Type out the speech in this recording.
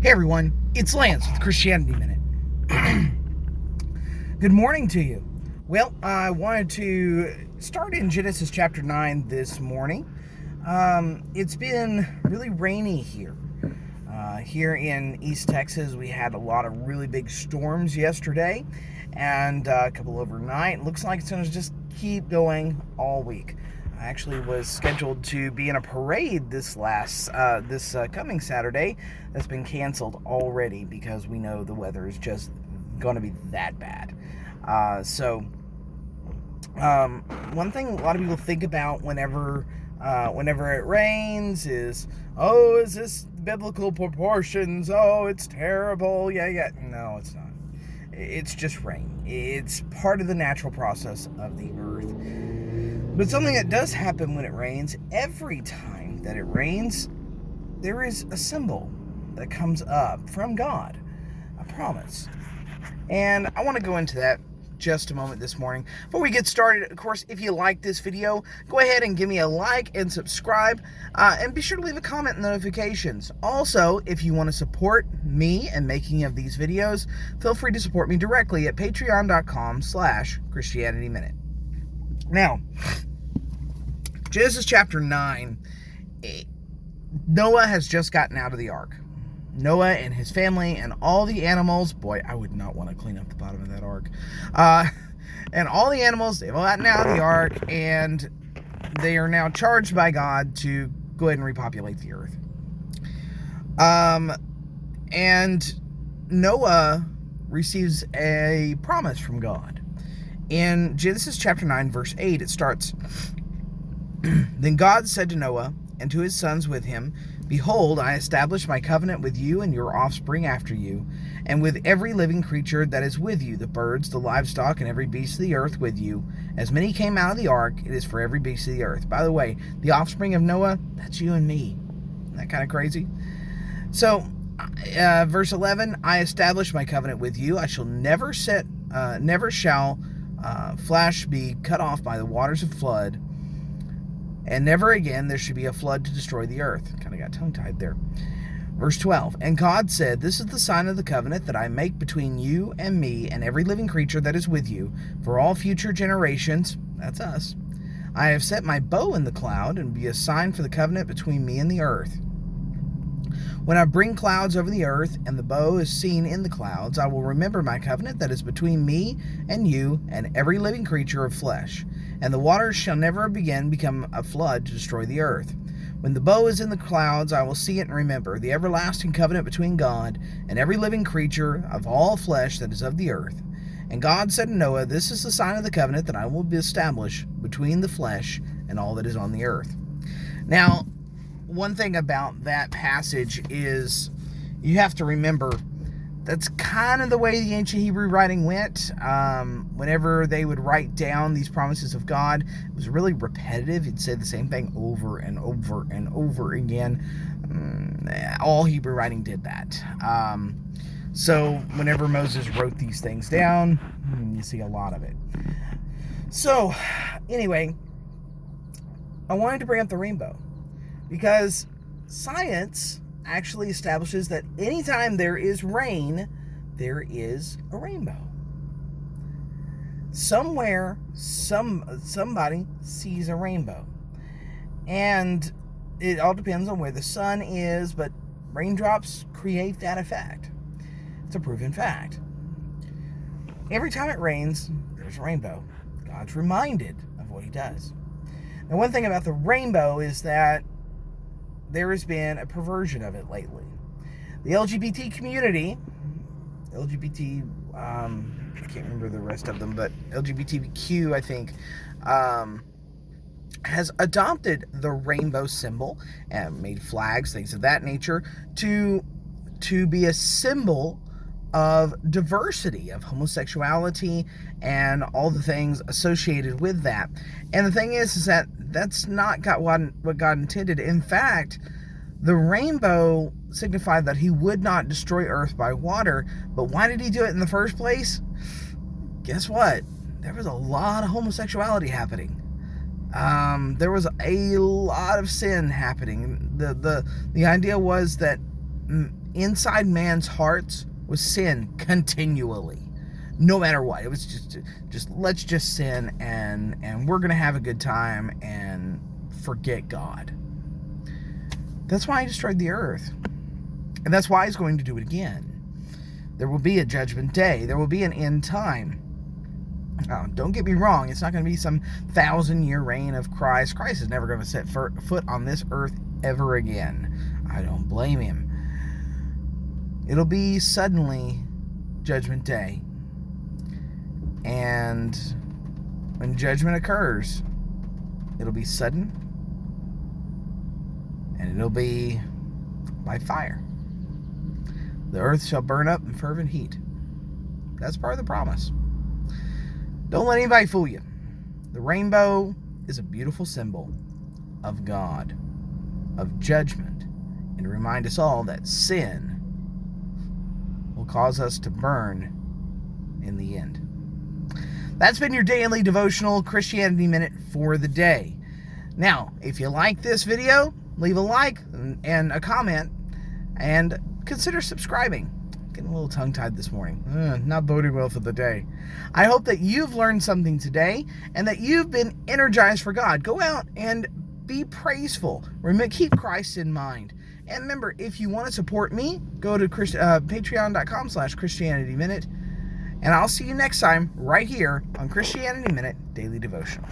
Hey everyone, it's Lance with Christianity Minute. Good morning to you. Well, I wanted to start in Genesis chapter 9 this morning. It's been really rainy here. Here in East Texas, we had a lot of really big storms yesterday and a couple overnight. It looks like it's going to just keep going all week. I actually was scheduled to be in a parade this coming Saturday. That's been canceled already because we know the weather is just going to be that bad. One thing a lot of people think about whenever it rains is, oh, is this biblical proportions? Oh, it's terrible. Yeah. No, it's not. It's just rain. It's part of the natural process of the earth. But something that does happen when it rains, every time that it rains, there is a symbol that comes up from God, a promise. And I want to go into that just a moment this morning. Before we get started, of course, if you like this video, go ahead and give me a like and subscribe, and be sure to leave a comment and notifications. Also, if you want to support me and making of these videos, feel free to support me directly at patreon.com/ChristianityMinute. Now, Genesis chapter 9, Noah has just gotten out of the ark. Noah and his family and all the animals, boy, I would not want to clean up the bottom of that ark. And all the animals, they've all gotten out of the ark, and they are now charged by God to go ahead and repopulate the earth. And Noah receives a promise from God. In Genesis chapter 9, verse 8, it starts, Then God said to Noah and to his sons with him, Behold, I establish my covenant with you and your offspring after you, and with every living creature that is with you, the birds, the livestock, and every beast of the earth with you. As many came out of the ark, it is for every beast of the earth. By the way, the offspring of Noah, that's you and me. Isn't that kind of crazy? So, verse 11, I establish my covenant with you. I shall never shall flesh be cut off by the waters of flood, and never again there should be a flood to destroy the earth. Kind of got tongue-tied there. Verse 12, And God said, This is the sign of the covenant that I make between you and me and every living creature that is with you for all future generations. That's us. I have set my bow in the cloud and be a sign for the covenant between me and the earth. When I bring clouds over the earth, and the bow is seen in the clouds, I will remember my covenant that is between me and you and every living creature of flesh. And the waters shall never again become a flood to destroy the earth. When the bow is in the clouds, I will see it and remember the everlasting covenant between God and every living creature of all flesh that is of the earth. And God said to Noah, This is the sign of the covenant that I will establish between the flesh and all that is on the earth. Now, one thing about that passage is you have to remember that's kind of the way the ancient Hebrew writing went. Whenever they would write down these promises of God, it was really repetitive. He'd say the same thing over and over and over again. All Hebrew writing did that. So whenever Moses wrote these things down, you see a lot of it. So anyway, I wanted to bring up the rainbow, because science actually establishes that anytime there is rain, there is a rainbow. Somewhere, somebody sees a rainbow. And it all depends on where the sun is, but raindrops create that effect. It's a proven fact. Every time it rains, there's a rainbow. God's reminded of what he does. Now, one thing about the rainbow is that there has been a perversion of it lately. The LGBT community, I can't remember the rest of them, but LGBTQ, I think, has adopted the rainbow symbol and made flags, things of that nature, to be a symbol of diversity, of homosexuality, and all the things associated with that. And the thing is that that's not what God intended. In fact, the rainbow signified that he would not destroy earth by water. But why did he do it in the first place? Guess what? There was a lot of homosexuality happening. There was a lot of sin happening. The idea was that inside man's hearts was sin continually. No matter what. It was just let's just sin and we're going to have a good time and forget God. That's why he destroyed the earth. And that's why he's going to do it again. There will be a judgment day. There will be an end time. Don't get me wrong. It's not going to be some 1,000-year reign of Christ. Christ is never going to set foot on this earth ever again. I don't blame him. It'll be suddenly judgment day. And when judgment occurs, it'll be sudden. And it'll be by fire. The earth shall burn up in fervent heat. That's part of the promise. Don't let anybody fool you. The rainbow is a beautiful symbol of God, of judgment, and to remind us all that sin will cause us to burn in the end. That's been your daily devotional Christianity Minute for the day. Now, if you like this video, leave a like and a comment, and consider subscribing. Getting a little tongue-tied this morning. Not boding well for the day. I hope that you've learned something today and that you've been energized for God. Go out and be praiseful. Keep Christ in mind. And remember, if you want to support me, go to patreon.com/Christianity Minute. And I'll see you next time right here on Christianity Minute Daily Devotional.